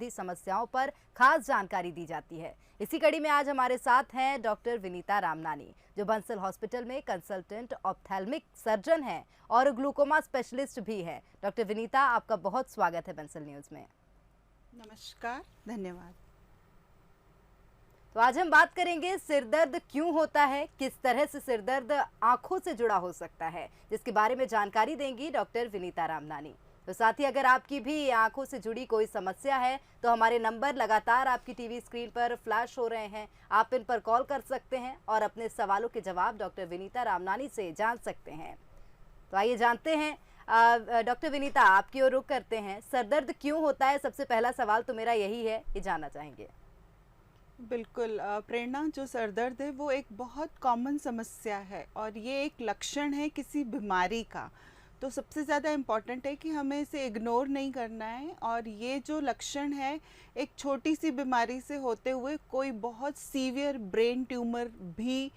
समस्याओं पर खास जानकारी दी जाती है। इसी कड़ी में आज हमारे साथ हैं डॉक्टर विनीता रामनानी, जो बंसल हॉस्पिटल में कंसल्टेंट ऑप्थेल्मिक सर्जन हैं और ग्लूकोमा स्पेशलिस्ट भी हैं। डॉक्टर विनीता, आपका बहुत स्वागत है बंसल न्यूज में। नमस्कार, धन्यवाद। तो आज हम बात करेंगे सिरदर्द क्यों होता है, किस तरह से सिरदर्द आंखों से जुड़ा हो सकता है, जिसके बारे में जानकारी देंगी डॉक्टर विनीता रामनानी। तो साथ ही अगर आपकी भी आंखों से जुड़ी कोई समस्या है तो हमारे नंबर लगातार आपकी टीवी स्क्रीन पर फ्लैश हो रहे हैं, आप इन पर कॉल कर सकते हैं और अपने सवालों के जवाब डॉक्टर विनीता रामनानी से जान सकते हैं। तो आइए जानते हैं डॉक्टर विनीता, आपकी ओर रुख करते हैं। सरदर्द क्यों होता है, सबसे पहला सवाल तो मेरा यही है, ये जानना चाहेंगे। बिल्कुल प्रेरणा, जो सर दर्द है वो एक बहुत कॉमन समस्या है और ये एक लक्षण है किसी बीमारी का। तो सबसे ज़्यादा इम्पॉर्टेंट है कि हमें इसे इग्नोर नहीं करना है। और ये जो लक्षण है एक छोटी सी बीमारी से होते हुए कोई बहुत सीवियर ब्रेन ट्यूमर भी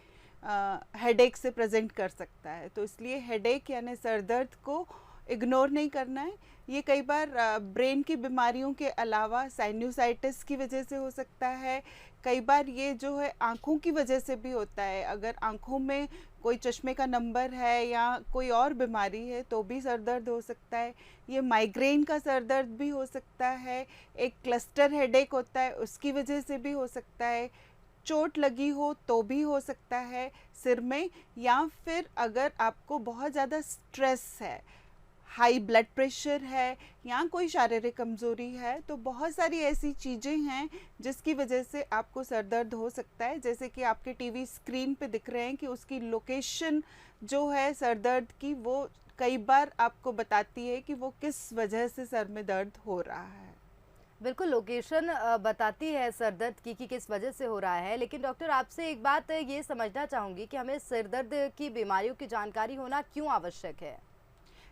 हेडेक से प्रेजेंट कर सकता है। तो इसलिए हेडेक यानी सर दर्द को इग्नोर नहीं करना है। ये कई बार ब्रेन की बीमारियों के अलावा साइनोसाइटिस की वजह से हो सकता है। कई बार ये जो है आँखों की वजह से भी होता है। अगर आँखों में कोई चश्मे का नंबर है या कोई और बीमारी है तो भी सर दर्द हो सकता है। ये माइग्रेन का सर दर्द भी हो सकता है। एक क्लस्टर हेडेक होता है, उसकी वजह से भी हो सकता है। चोट लगी हो तो भी हो सकता है सिर में, या फिर अगर आपको बहुत ज़्यादा स्ट्रेस है, हाई ब्लड प्रेशर है या कोई शारीरिक कमज़ोरी है, तो बहुत सारी ऐसी चीज़ें हैं जिसकी वजह से आपको सर दर्द हो सकता है। जैसे कि आपके टीवी स्क्रीन पे दिख रहे हैं कि उसकी लोकेशन जो है सर दर्द की, वो कई बार आपको बताती है कि वो किस वजह से सर में दर्द हो रहा है। बिल्कुल, लोकेशन बताती है सर दर्द की कि किस वजह से हो रहा है। लेकिन डॉक्टर, आपसे एक बात ये समझना चाहूँगी कि हमें सिर दर्द की बीमारियों की जानकारी होना क्यों आवश्यक है?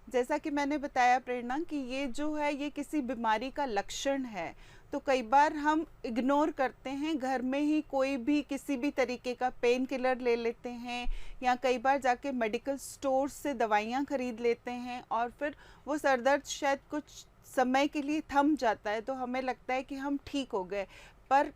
जैसा कि मैंने बताया प्रेरणा कि ये जो है ये किसी बीमारी का लक्षण है, तो कई बार हम इग्नोर करते हैं। घर में ही कोई भी किसी भी तरीके का पेन किलर ले लेते हैं या कई बार जाके मेडिकल स्टोर से दवाइयाँ खरीद लेते हैं और फिर वो सर दर्द शायद कुछ समय के लिए थम जाता है, तो हमें लगता है कि हम ठीक हो गए, पर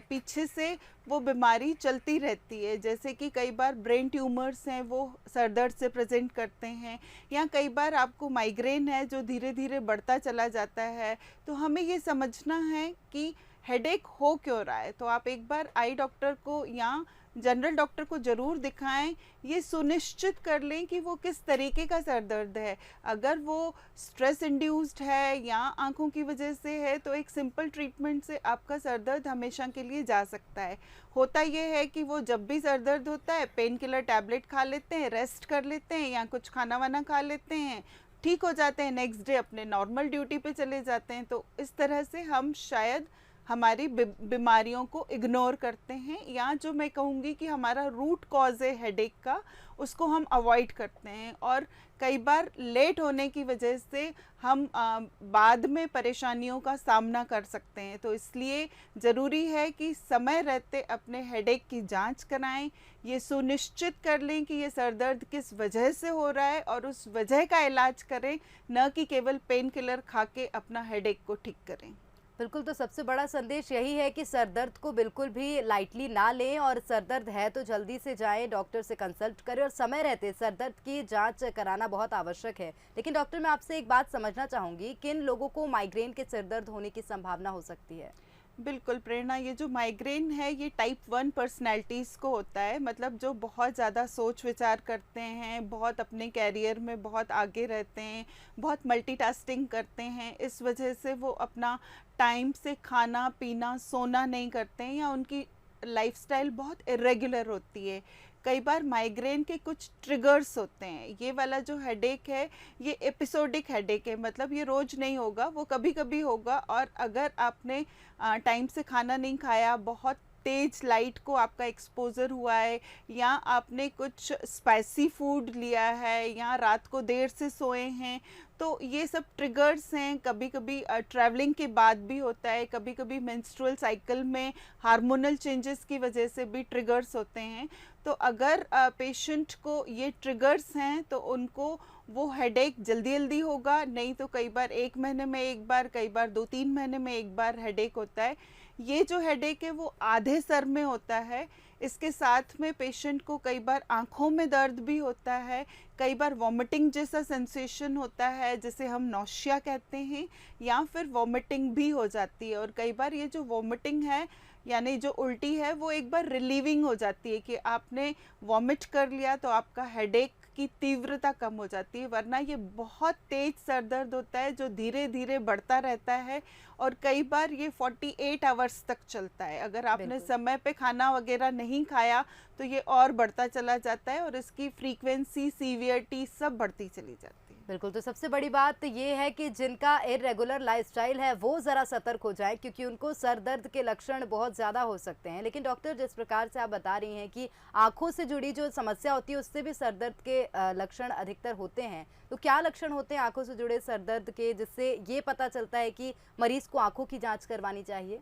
पीछे से वो बीमारी चलती रहती है। जैसे कि कई बार ब्रेन ट्यूमर्स हैं वो सर दर्द से प्रेजेंट करते हैं, या कई बार आपको माइग्रेन है जो धीरे धीरे बढ़ता चला जाता है। तो हमें ये समझना है कि हेडेक हो क्यों रहा है। तो आप एक बार आई डॉक्टर को या जनरल डॉक्टर को ज़रूर दिखाएं, ये सुनिश्चित कर लें कि वो किस तरीके का सर दर्द है। अगर वो स्ट्रेस इंड्यूस्ड है या आंखों की वजह से है तो एक सिंपल ट्रीटमेंट से आपका सर दर्द हमेशा के लिए जा सकता है। होता ये है कि वो जब भी सर दर्द होता है पेन किलर टैबलेट खा लेते हैं, रेस्ट कर लेते हैं या कुछ खाना वाना खा लेते हैं, ठीक हो जाते हैं, नेक्स्ट डे अपने नॉर्मल ड्यूटी पे चले जाते हैं। तो इस तरह से हम शायद हमारी बीमारियों को इग्नोर करते हैं, या जो मैं कहूँगी कि हमारा रूट कॉज है हेडेक का, उसको हम अवॉइड करते हैं। और कई बार लेट होने की वजह से हम बाद में परेशानियों का सामना कर सकते हैं। तो इसलिए ज़रूरी है कि समय रहते अपने हेडेक की जांच कराएं, ये सुनिश्चित कर लें कि ये सर दर्द किस वजह से हो रहा है और उस वजह का इलाज करें, न कि केवल पेन किलर खा के अपना हेडेक को ठीक करें। बिल्कुल, तो सबसे बड़ा संदेश यही है कि सर दर्द को बिल्कुल भी लाइटली ना लें और सर दर्द है तो जल्दी से जाएं, डॉक्टर से कंसल्ट करें और समय रहते सर दर्द की जांच कराना बहुत आवश्यक है। लेकिन डॉक्टर, मैं आपसे एक बात समझना चाहूँगी, किन लोगों को माइग्रेन के सिर दर्द होने की संभावना हो सकती है? बिल्कुल प्रेरणा, ये जो माइग्रेन है ये टाइप 1 पर्सनैलिटीज़ को होता है। मतलब जो बहुत ज़्यादा सोच विचार करते हैं, बहुत अपने कैरियर में बहुत आगे रहते हैं, बहुत मल्टीटास्किंग करते हैं, इस वजह से वो अपना टाइम से खाना पीना सोना नहीं करते हैं, या उनकी लाइफस्टाइल बहुत इरेगुलर होती है। कई बार माइग्रेन के कुछ ट्रिगर्स होते हैं। ये वाला जो हेडेक है ये एपिसोडिक हेडेक है, मतलब ये रोज़ नहीं होगा, वो कभी कभी होगा। और अगर आपने टाइम से खाना नहीं खाया, बहुत तेज लाइट को आपका एक्सपोज़र हुआ है, या आपने कुछ स्पाइसी फूड लिया है, या रात को देर से सोए हैं, तो ये सब ट्रिगर्स हैं। कभी कभी ट्रैवलिंग के बाद भी होता है, कभी कभी मेंस्ट्रुअल साइकिल में हार्मोनल चेंजेस की वजह से भी ट्रिगर्स होते हैं। तो अगर पेशेंट को ये ट्रिगर्स हैं तो उनको वो हेडेक जल्दी जल्दी होगा, नहीं तो कई बार 1 महीने में एक बार, कई बार 2-3 महीने में एक बार हेडेक होता है। ये जो हेडेक है वो आधे सर में होता है। इसके साथ में पेशेंट को कई बार आँखों में दर्द भी होता है, कई बार वॉमिटिंग जैसा सेंसेशन होता है जिसे हम नौशिया कहते हैं, या फिर वॉमिटिंग भी हो जाती है। और कई बार ये जो वॉमिटिंग है यानी जो उल्टी है वो एक बार रिलीविंग हो जाती है कि आपने वॉमिट कर लिया तो आपका हेडेक की तीव्रता कम हो जाती है, वरना ये बहुत तेज सर दर्द होता है जो धीरे धीरे बढ़ता रहता है और कई बार ये 48 आवर्स तक चलता है। अगर आपने बिल्कुल। समय पे खाना वगैरह नहीं खाया तो ये और बढ़ता चला जाता है और इसकी फ्रीक्वेंसी, सीवियरिटी सब बढ़ती चली जाती है। बिल्कुल, तो सबसे बड़ी बात ये है कि जिनका इर्रेगुलर लाइफस्टाइल है वो ज़रा सतर्क हो जाएं, क्योंकि उनको सर दर्द के लक्षण बहुत ज़्यादा हो सकते हैं। लेकिन डॉक्टर, जिस प्रकार से आप बता रही हैं कि आँखों से जुड़ी जो समस्या होती है उससे भी सर दर्द के लक्षण अधिकतर होते हैं, तो क्या लक्षण होते हैं आँखों से जुड़े सर दर्द के, जिससे ये पता चलता है कि मरीज़ को आँखों की जाँच करवानी चाहिए?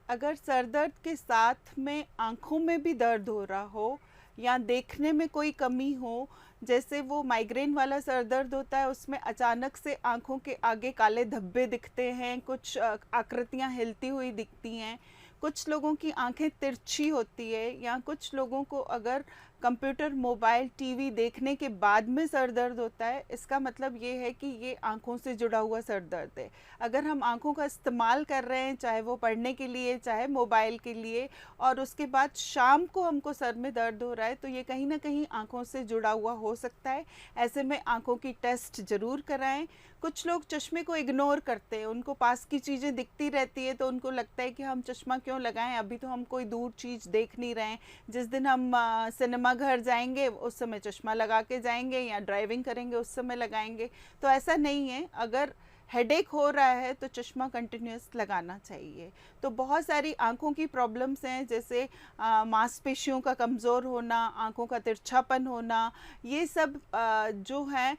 अगर सर दर्द के साथ में आँखों में भी दर्द हो रहा हो या देखने में कोई कमी हो, जैसे वो माइग्रेन वाला सर दर्द होता है उसमें अचानक से आँखों के आगे काले धब्बे दिखते हैं, कुछ आकृतियाँ हिलती हुई दिखती हैं, कुछ लोगों की आंखें तिरछी होती है, या कुछ लोगों को अगर कंप्यूटर, मोबाइल, टीवी देखने के बाद में सर दर्द होता है, इसका मतलब ये है कि ये आँखों से जुड़ा हुआ सर दर्द है। अगर हम आँखों का इस्तेमाल कर रहे हैं, चाहे वो पढ़ने के लिए, चाहे मोबाइल के लिए, और उसके बाद शाम को हमको सर में दर्द हो रहा है, तो ये कहीं ना कहीं आँखों से जुड़ा हुआ हो सकता है। ऐसे में आँखों की टेस्ट ज़रूर कराएं। कुछ लोग चश्मे को इग्नोर करते हैं, उनको पास की चीज़ें दिखती रहती है तो उनको लगता है कि हम चश्मा क्यों लगाएं, अभी तो हम कोई दूर चीज़ देख नहीं रहे हैं। जिस दिन हम सिनेमा घर जाएंगे उस समय चश्मा लगा के जाएंगे, या ड्राइविंग करेंगे उस समय लगाएंगे। तो ऐसा नहीं है, अगर हेडेक हो रहा है तो चश्मा कंटिन्यूस लगाना चाहिए। तो बहुत सारी आँखों की प्रॉब्लम्स हैं, जैसे मांसपेशियों का कमज़ोर होना, आँखों का तिरछापन होना, ये सब जो हैं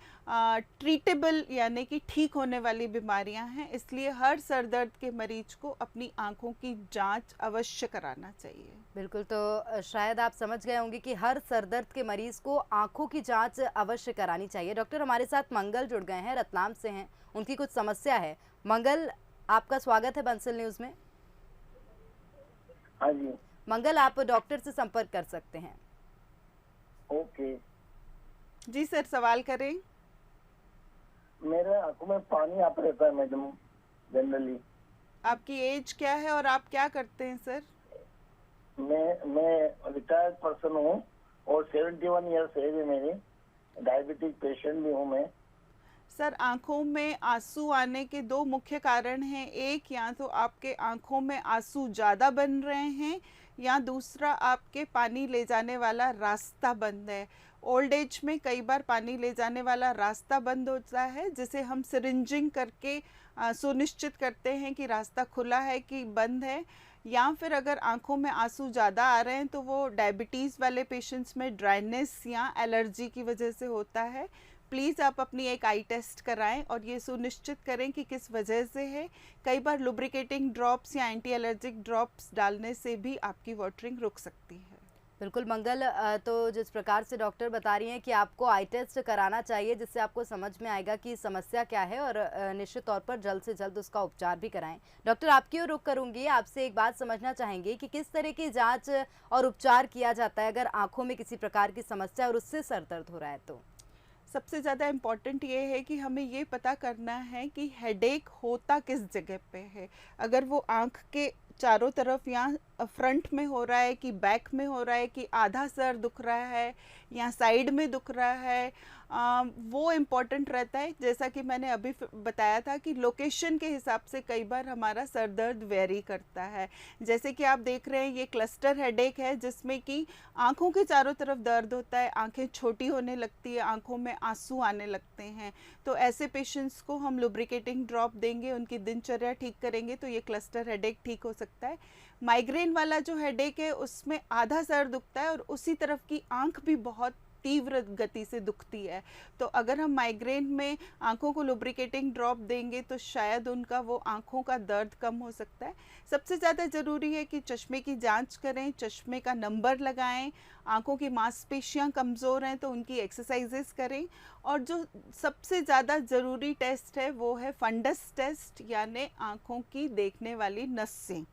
ट्रीटेबल यानी कि ठीक होने वाली बीमारियां हैं। इसलिए हर सर दर्द के मरीज को अपनी आँखों की जांच अवश्य कराना चाहिए। बिल्कुल, तो शायद आप समझ गए होंगे कि हर सर दर्द के मरीज को आंखों की जांच अवश्य करानी चाहिए। डॉक्टर, हमारे साथ मंगल जुड़ गए हैं, रतलाम से हैं, उनकी कुछ समस्या है। मंगल, आपका स्वागत है बंसल न्यूज में। हाँ जी। मंगल, आप डॉक्टर से संपर्क कर सकते हैं। ओके। जी सर, सवाल करें। मेरे आंखों में पानी आता रहता है मैडम, जनरली। आपकी एज क्या है और आप क्या करते हैं सर? मैं रिटायर्ड पर्सन हूँ और 71 ईयर्स एज है मेरी। डायबिटिक पेशेंट भी हूँ मैं। सर, आंखों में आंसू आने के दो मुख्य कारण हैं। एक, या तो आपके आंखों में आंसू ज़्यादा बन रहे हैं, या दूसरा आपके पानी ले जाने वाला रास्ता बंद है। ओल्ड एज में कई बार पानी ले जाने वाला रास्ता बंद होता है, जिसे हम सिरिंजिंग करके सुनिश्चित करते हैं कि रास्ता खुला है कि बंद है। या फिर अगर आंखों में आंसू ज़्यादा आ रहे हैं तो वो डायबिटीज़ वाले पेशेंट्स में ड्राइनेस या एलर्जी की वजह से होता है। प्लीज़ आप अपनी एक आई टेस्ट कराएं और ये सुनिश्चित करें कि किस वजह से है। कई बार लुब्रिकेटिंग ड्रॉप्स या एंटी एलर्जिक ड्रॉप्स डालने से भी आपकी वाटरिंग रुक सकती है। बिल्कुल मंगल, तो जिस प्रकार से डॉक्टर बता रही हैं कि आपको आई टेस्ट कराना चाहिए, जिससे आपको समझ में आएगा कि समस्या क्या है और निश्चित तौर पर जल्द से जल्द उसका उपचार भी कराएं। डॉक्टर, आपकी ओर रुख करूंगी, आपसे एक बात समझना चाहेंगे कि किस तरह की जांच और उपचार किया जाता है अगर आंखों में किसी प्रकार की समस्या और उससे सर दर्द हो रहा है तो? सबसे ज़्यादा इम्पॉर्टेंट ये है कि हमें ये पता करना है कि हेडेक होता किस जगह पे है। अगर वो आँख के चारों तरफ या फ्रंट में हो रहा है कि बैक में हो रहा है कि आधा सर दुख रहा है या साइड में दुख रहा है, वो इम्पॉर्टेंट रहता है। जैसा कि मैंने अभी बताया था कि लोकेशन के हिसाब से कई बार हमारा सर दर्द वेरी करता है। जैसे कि आप देख रहे हैं, ये क्लस्टर हेडेक है जिसमें कि आँखों के चारों तरफ दर्द होता है, आँखें छोटी होने लगती है, आँखों में आंसू आने लगते हैं। तो ऐसे पेशेंट्स को हम लुब्रिकेटिंग ड्रॉप देंगे, उनकी दिनचर्या ठीक करेंगे तो ये क्लस्टर हेडेक ठीक हो सकता है। माइग्रेन वाला जो हेडेक है उसमें आधा सर दुखता है और उसी तरफ की आँख भी बहुत तीव्र गति से दुखती है। तो अगर हम माइग्रेन में आँखों को लुब्रिकेटिंग ड्रॉप देंगे तो शायद उनका वो आँखों का दर्द कम हो सकता है। सबसे ज़्यादा ज़रूरी है कि चश्मे की जांच करें, चश्मे का नंबर लगाएं, आँखों की मांसपेशियां कमज़ोर हैं तो उनकी एक्सरसाइजेस करें। और जो सबसे ज़्यादा ज़रूरी टेस्ट है वो है फंडस टेस्ट, यानी आँखों की देखने वाली नसें।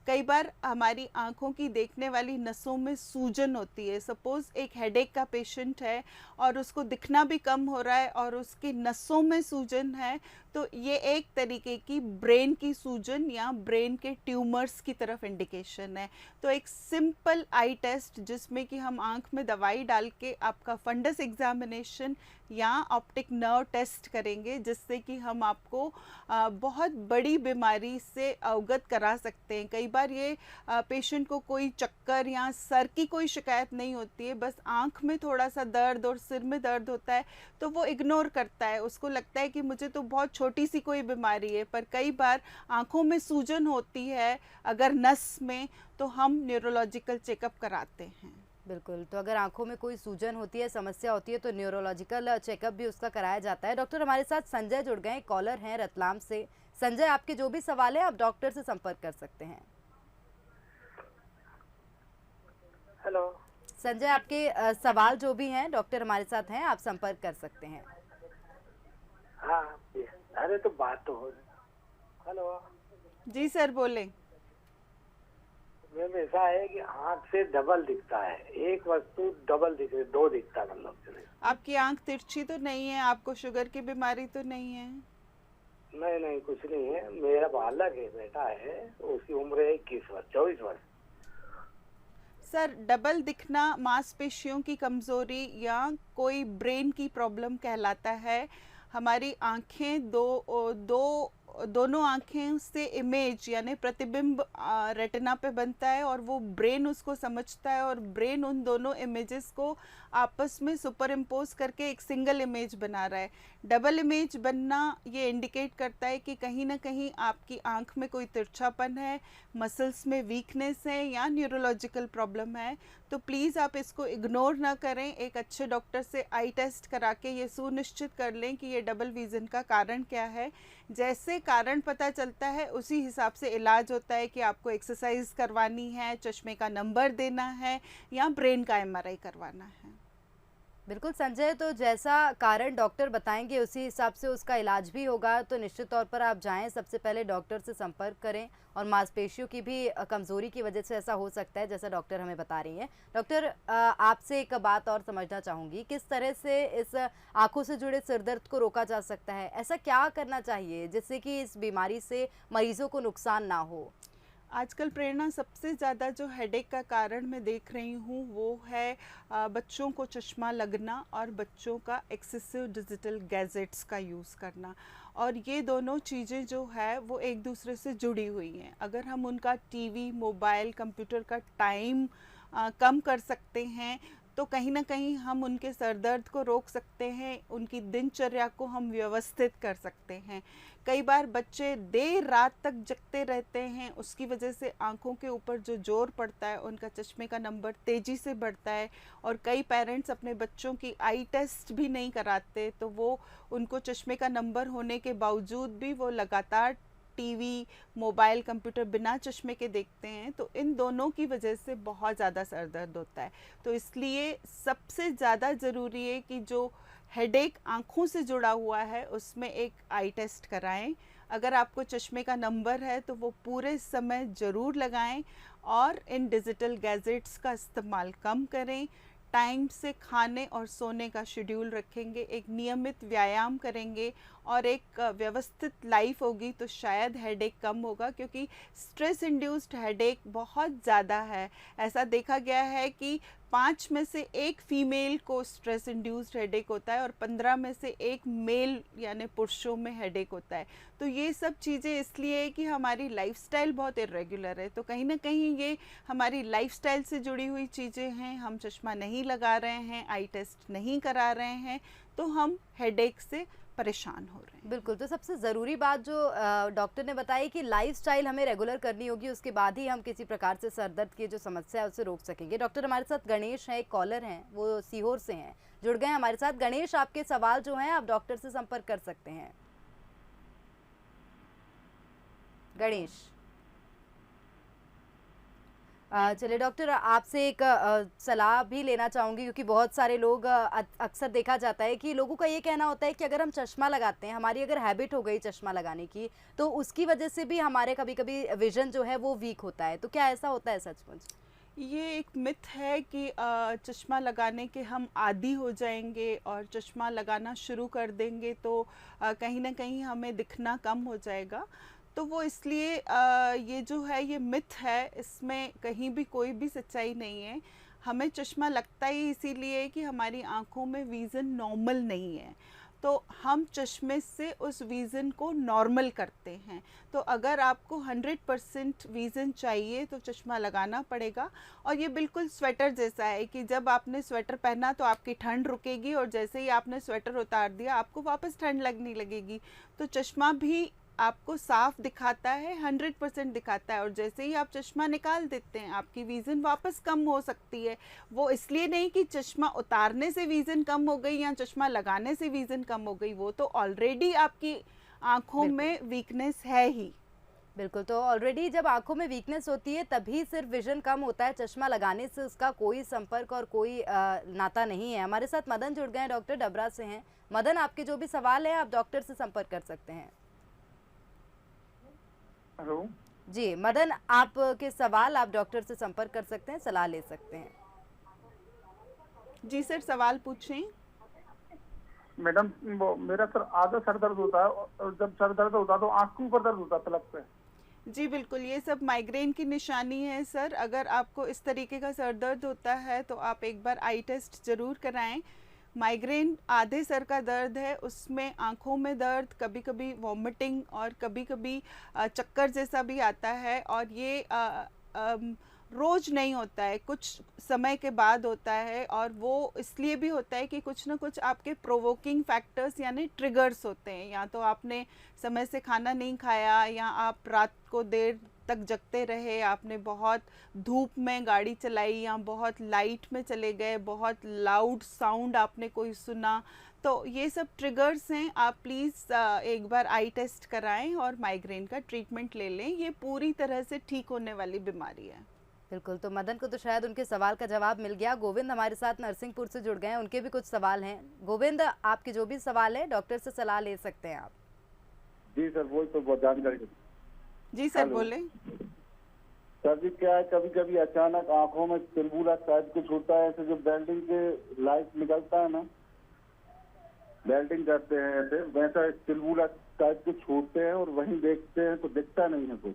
कई बार हमारी आँखों की देखने वाली नसों में सूजन होती है। सपोज़ एक हेडेक का पेशेंट है और उसको दिखना भी कम हो रहा है और उसकी नसों में सूजन है, तो ये एक तरीके की ब्रेन की सूजन या ब्रेन के ट्यूमर्स की तरफ इंडिकेशन है। तो एक सिंपल आई टेस्ट जिसमें कि हम आँख में दवाई डाल के आपका फंडस एग्जामिनेशन या ऑप्टिक नर्व टेस्ट करेंगे, जिससे कि हम आपको बहुत बड़ी बीमारी से अवगत करा सकते हैं। कई बार ये पेशेंट को कोई चक्कर या सर की कोई शिकायत नहीं होती है, बस आँख में थोड़ा सा दर्द और सिर में दर्द होता है तो वो इग्नोर करता है। उसको लगता है कि मुझे तो बहुत छोटी सी कोई बीमारी है, पर कई बार आँखों में सूजन होती है अगर नस में, तो हम न्यूरोलॉजिकल चेकअप कराते हैं। बिल्कुल, तो अगर आंखों में कोई सूजन होती है, समस्या होती है, तो न्यूरोलॉजिकल चेकअप भी उसका कराया जाता है। डॉक्टर, हमारे साथ संजय जुड़ गए, कॉलर हैं रतलाम से। संजय, आपके जो भी सवाल है आप डॉक्टर से संपर्क कर सकते हैं। हेलो संजय, आपके सवाल जो भी हैं, डॉक्टर हमारे साथ हैं, आप संपर्क कर सकते हैं। हाँ, अरे तो बात तो हो रही। हेलो जी सर, बोलें। मैम, ऐसा है कि आँख से डबल दिखता है, एक वस्तु डबल दिख रही, दो दिखता है, मतलब चले। आपकी आंख तिरछी तो नहीं है? आपको शुगर की बीमारी तो नहीं है? नहीं नहीं, कुछ नहीं है। मेरा बालक है, बेटा है, उसकी उम्र है 21 वर्ष, 24 वर्ष। सर, डबल दिखना मांसपेशियों की कमज़ोरी या कोई ब्रेन की प्रॉब्लम कहलाता है। हमारी आँखें दोनों आँखें से इमेज यानी प्रतिबिंब रेटिना पे बनता है और वो ब्रेन उसको समझता है और ब्रेन उन दोनों इमेजेस को आपस में सुपर इम्पोज करके एक सिंगल इमेज बना रहा है। डबल इमेज बनना ये इंडिकेट करता है कि कहीं ना कहीं आपकी आँख में कोई तिरछापन है, मसल्स में वीकनेस है या न्यूरोलॉजिकल प्रॉब्लम है। तो प्लीज़ आप इसको इग्नोर ना करें, एक अच्छे डॉक्टर से आई टेस्ट करा के ये सुनिश्चित कर लें कि ये डबल विज़न का कारण क्या है। जैसे कारण पता चलता है उसी हिसाब से इलाज होता है कि आपको एक्सरसाइज करवानी है, चश्मे का नंबर देना है या ब्रेन का एमआरआई करवाना है। बिल्कुल संजय, तो जैसा कारण डॉक्टर बताएंगे उसी हिसाब से उसका इलाज भी होगा। तो निश्चित तौर पर आप जाएं, सबसे पहले डॉक्टर से संपर्क करें। और मांसपेशियों की भी कमज़ोरी की वजह से ऐसा हो सकता है, जैसा डॉक्टर हमें बता रही हैं। डॉक्टर, आपसे एक बात और समझना चाहूँगी, किस तरह से इस आँखों से जुड़े सिरदर्द को रोका जा सकता है? ऐसा क्या करना चाहिए जिससे कि इस बीमारी से मरीजों को नुकसान ना हो? आजकल प्रेरणा, सबसे ज़्यादा जो हेडेक का कारण मैं देख रही हूँ वो है बच्चों को चश्मा लगना और बच्चों का एक्सेसिव डिजिटल गैजेट्स का यूज़ करना। और ये दोनों चीज़ें जो है वो एक दूसरे से जुड़ी हुई हैं। अगर हम उनका टीवी, मोबाइल, कंप्यूटर का टाइम कम कर सकते हैं तो कहीं ना कहीं हम उनके सर दर्द को रोक सकते हैं, उनकी दिनचर्या को हम व्यवस्थित कर सकते हैं। कई बार बच्चे देर रात तक जगते रहते हैं, उसकी वजह से आंखों के ऊपर जो जोर पड़ता है उनका चश्मे का नंबर तेज़ी से बढ़ता है। और कई पेरेंट्स अपने बच्चों की आई टेस्ट भी नहीं कराते, तो वो उनको चश्मे का नंबर होने के बावजूद भी वो लगातार टीवी, मोबाइल, कंप्यूटर बिना चश्मे के देखते हैं। तो इन दोनों की वजह से बहुत ज़्यादा सर दर्द होता है। तो इसलिए सबसे ज़्यादा ज़रूरी है कि जो हेडेक आँखों से जुड़ा हुआ है उसमें एक आई टेस्ट कराएं। अगर आपको चश्मे का नंबर है तो वो पूरे समय ज़रूर लगाएं और इन डिजिटल गैजेट्स का इस्तेमाल कम करें। टाइम से खाने और सोने का शेड्यूल रखेंगे, एक नियमित व्यायाम करेंगे और एक व्यवस्थित लाइफ होगी तो शायद हेडेक कम होगा। क्योंकि स्ट्रेस इंड्यूस्ड हेडेक बहुत ज़्यादा है। ऐसा देखा गया है कि 5 में से 1 फीमेल को स्ट्रेस इंड्यूस्ड हेडेक होता है और 15 में से 1 मेल यानी पुरुषों में हेडेक होता है। तो ये सब चीज़ें इसलिए है कि हमारी लाइफस्टाइल बहुत इरेगुलर है। तो कहीं ना कहीं ये हमारी लाइफस्टाइल से जुड़ी हुई चीज़ें हैं। हम चश्मा नहीं लगा रहे हैं, आई टेस्ट नहीं करा रहे हैं, तो हम हेडेक से परेशान हो रहे हैं। बिल्कुल, तो सबसे ज़रूरी बात जो डॉक्टर ने बताई कि लाइफ़स्टाइल हमें रेगुलर करनी होगी, उसके बाद ही हम किसी प्रकार से सर दर्द की जो समस्या है उसे रोक सकेंगे। डॉक्टर, हमारे साथ गणेश हैं, एक कॉलर हैं, वो सीहोर से हैं, जुड़ गए हैं हमारे साथ। गणेश, आपके सवाल जो हैं आप डॉक्टर से संपर्क कर सकते हैं। गणेश, चलिए डॉक्टर, आपसे एक सलाह भी लेना चाहूँगी, क्योंकि बहुत सारे लोग अक्सर देखा जाता है कि लोगों का ये कहना होता है कि अगर हम चश्मा लगाते हैं, हमारी अगर हैबिट हो गई चश्मा लगाने की, तो उसकी वजह से भी हमारे कभी-कभी विज़न जो है वो वीक होता है। तो क्या ऐसा होता है सचमुच? ये एक मिथ है कि चश्मा लगाने के हम आदी हो जाएंगे और चश्मा लगाना शुरू कर देंगे तो कहीं ना कहीं हमें दिखना कम हो जाएगा। तो वो इसलिए ये जो है ये मिथ है, इसमें कहीं भी कोई भी सच्चाई नहीं है। हमें चश्मा लगता ही इसीलिए है कि हमारी आँखों में विज़न नॉर्मल नहीं है, तो हम चश्मे से उस विज़न को नॉर्मल करते हैं। तो अगर आपको 100% विज़न चाहिए तो चश्मा लगाना पड़ेगा। और ये बिल्कुल स्वेटर जैसा है कि जब आपने स्वेटर पहना तो आपकी ठंड रुकेगी और जैसे ही आपने स्वेटर उतार दिया आपको वापस ठंड लगने लगेगी। तो चश्मा भी आपको साफ दिखाता है, 100% दिखाता है, और जैसे ही आप चश्मा निकाल देते हैं आपकी विज़न वापस कम हो सकती है। वो इसलिए नहीं कि चश्मा उतारने से विज़न कम हो गई या चश्मा लगाने से विज़न कम हो गई, वो तो ऑलरेडी आपकी आँखों में वीकनेस है ही। बिल्कुल, तो ऑलरेडी जब आँखों में वीकनेस होती है तभी सिर्फ विज़न कम होता है, चश्मा लगाने से उसका कोई संपर्क और कोई नाता नहीं है। हमारे साथ मदन जुड़ गए हैं, डॉक्टर डबरा से हैं। मदन, आपके जो भी सवाल है आप डॉक्टर से संपर्क कर सकते हैं। हेलो जी मदन, आपके सवाल आप डॉक्टर से संपर्क कर सकते हैं, सलाह ले सकते हैं। जी सर, सवाल पूछें। मैडम, मेरा सर आधा सर दर्द होता है और जब सर दर्द होता है तो आँख के ऊपर दर्द होता है पलक पे। जी बिल्कुल, ये सब माइग्रेन की निशानी है सर। अगर आपको इस तरीके का सर दर्द होता है तो आप एक बार आई टेस्ट ज़रूर कराएं। माइग्रेन आधे सर का दर्द है, उसमें आँखों में दर्द, कभी कभी वॉमिटिंग और कभी कभी चक्कर जैसा भी आता है। और ये रोज़ नहीं होता है, कुछ समय के बाद होता है। और वो इसलिए भी होता है कि कुछ ना कुछ आपके प्रोवोकिंग फैक्टर्स यानी ट्रिगर्स होते हैं। या तो आपने समय से खाना नहीं खाया, या आप रात को देर तक जगते रहे, आपने बहुत धूप में गाड़ी चलाई, या बहुत लाइट में चले गए, बहुत लाउड साउंड आपने कोई सुना। तो ये सब ट्रिगर्स हैं। आप प्लीज़ एक बार आई टेस्ट कराएं और माइग्रेन का ट्रीटमेंट ले लें। ये पूरी तरह से ठीक होने वाली बीमारी है। बिल्कुल, तो मदन को तो शायद उनके सवाल का जवाब मिल गया। गोविंद हमारे साथ नरसिंहपुर से जुड़ गए हैं, उनके भी कुछ सवाल हैं। गोविंद, आपके जो भी सवाल है डॉक्टर से सलाह ले सकते हैं आप। जी सर, वो तो बहुत जानकारी। जी सर, बोले। सर जी, क्या है, कभी कभी अचानक आंखों में चिलबुला टाइप कुछ होता है, ऐसे जो वेल्डिंग के लाइट निकलता है ना, वेल्डिंग करते हैं ऐसे, वैसा चिलबुला टाइप कुछ होते हैं और वहीं देखते हैं तो दिखता नहीं है कुछ।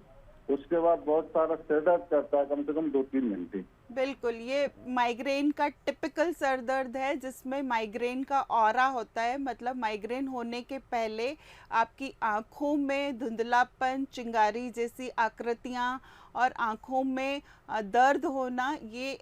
उसके बाद बहुत सारा सिर दर्द करता है, कम से कम 2-3 घंटे। बिल्कुल, ये माइग्रेन का टिपिकल सर दर्द है जिसमें माइग्रेन का ऑरा होता है। मतलब माइग्रेन होने के पहले आपकी आँखों में धुंधलापन, चिंगारी जैसी आकृतियाँ और आँखों में दर्द होना, ये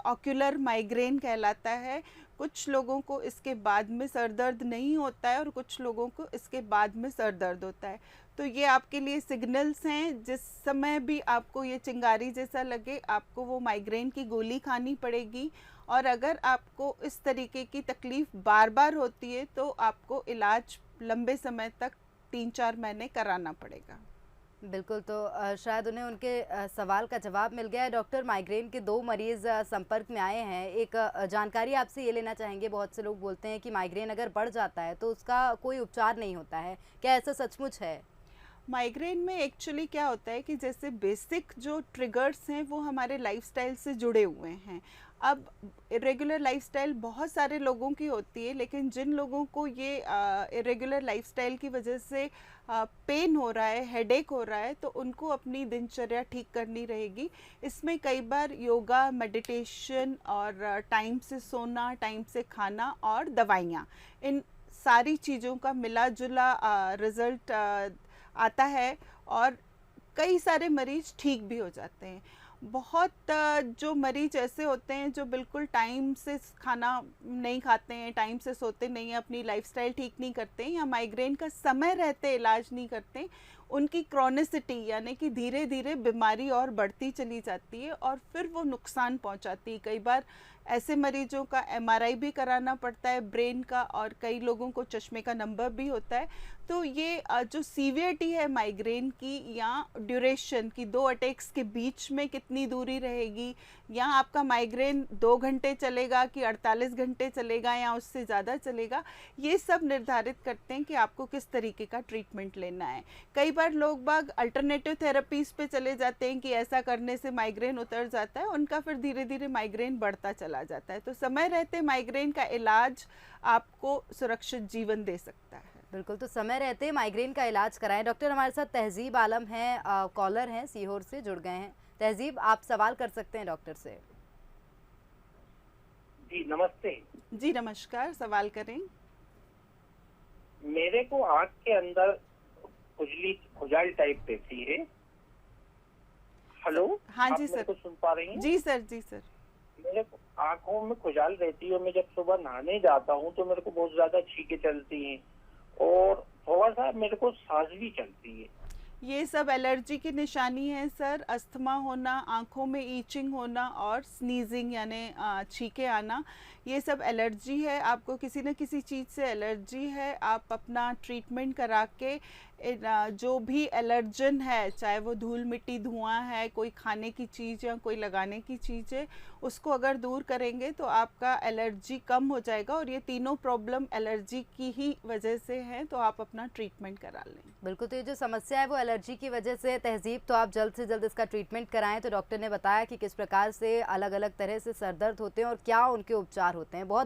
ऑक्यूलर माइग्रेन कहलाता है। कुछ लोगों को इसके बाद में सर दर्द नहीं होता है और कुछ लोगों को इसके बाद में सर दर्द होता है। तो ये आपके लिए सिग्नल्स हैं। जिस समय भी आपको ये चिंगारी जैसा लगे, आपको वो माइग्रेन की गोली खानी पड़ेगी। और अगर आपको इस तरीके की तकलीफ़ बार बार होती है तो आपको इलाज लंबे समय तक 3-4 महीने कराना पड़ेगा। बिल्कुल, तो शायद उन्हें उनके सवाल का जवाब मिल गया है। डॉक्टर, माइग्रेन के 2 मरीज़ संपर्क में आए हैं। एक जानकारी आपसे ये लेना चाहेंगे, बहुत से लोग बोलते हैं कि माइग्रेन अगर बढ़ जाता है तो उसका कोई उपचार नहीं होता है, क्या ऐसा सचमुच है? माइग्रेन में एक्चुअली क्या होता है कि जैसे बेसिक जो ट्रिगर्स हैं वो हमारे लाइफस्टाइल से जुड़े हुए हैं। अब इरेगुलर लाइफस्टाइल बहुत सारे लोगों की होती है, लेकिन जिन लोगों को ये इरेगुलर लाइफस्टाइल की वजह से पेन हो रहा है, हेडेक हो रहा है, तो उनको अपनी दिनचर्या ठीक करनी रहेगी। इसमें कई बार योगा, मेडिटेशन और टाइम से सोना, टाइम से खाना और दवाइयाँ, इन सारी चीज़ों का मिला जुला रिज़ल्ट आता है और कई सारे मरीज़ ठीक भी हो जाते हैं। बहुत जो मरीज ऐसे होते हैं जो बिल्कुल टाइम से खाना नहीं खाते हैं, टाइम से सोते नहीं हैं, अपनी लाइफस्टाइल ठीक नहीं करते हैं, या माइग्रेन का समय रहते इलाज नहीं करते, उनकी क्रॉनिसिटी यानी कि धीरे धीरे बीमारी और बढ़ती चली जाती है और फिर वो नुकसान पहुंचाती है। कई बार ऐसे मरीजों का एमआरआई भी कराना पड़ता है ब्रेन का, और कई लोगों को चश्मे का नंबर भी होता है। तो ये जो सीवियरिटी है माइग्रेन की, या ड्यूरेशन की 2 अटैक्स के बीच में कितनी दूरी रहेगी, या आपका माइग्रेन 2 घंटे चलेगा कि 48 घंटे चलेगा या उससे ज़्यादा चलेगा, ये सब निर्धारित करते हैं कि आपको किस तरीके का ट्रीटमेंट लेना है। कई बार लोग बाग अल्टरनेटिव थेरेपीज़ पे चले जाते हैं कि ऐसा करने से माइग्रेन उतर जाता है, उनका फिर धीरे धीरे माइग्रेन बढ़ता चला जाता है। तो समय रहते माइग्रेन का इलाज आपको सुरक्षित जीवन दे सकता है। बिल्कुल, तो समय रहते माइग्रेन का इलाज कराएं। डॉक्टर, हमारे साथ तहजीब आलम हैं, कॉलर हैं, सीहोर से जुड़ गए हैं। तहजीब, आप सवाल कर सकते हैं डॉक्टर से। जी नमस्ते। जी नमस्कार, सवाल करें। मेरे को आँख के अंदर खुजाल टाइप रहती है। हेलो, हाँ आप जी मेरे सर। को सुन पा रही हैं? जी सर, जी सर। मेरे को आँखों में खुजाल रहती है, मैं जब सुबह नहाने जाता हूँ तो मेरे को बहुत ज्यादा छींकें चलती हैं और थोड़ा सा मेरे को सांस भी चलती है। ये सब एलर्जी की निशानी है सर। अस्थमा होना, आंखों में ईचिंग होना और स्नीजिंग यानी छींके आना, ये सब एलर्जी है। आपको किसी न किसी चीज़ से एलर्जी है। आप अपना ट्रीटमेंट करा के जो भी एलर्जन है, चाहे वो धूल मिट्टी धुआं है, कोई खाने की चीज़ या कोई लगाने की चीज़ है, उसको अगर दूर करेंगे तो आपका एलर्जी कम हो जाएगा। और ये तीनों प्रॉब्लम एलर्जी की ही वजह से हैं, तो आप अपना ट्रीटमेंट करा लें। बिल्कुल, तो ये जो समस्या है वो एलर्जी की वजह से तहजीब, तो आप जल्द से जल्द इसका ट्रीटमेंट कराएं। तो डॉक्टर ने बताया कि किस प्रकार से अलग अलग तरह से सर दर्द होते हैं और क्या उनके उपचार होते हैं। बहुत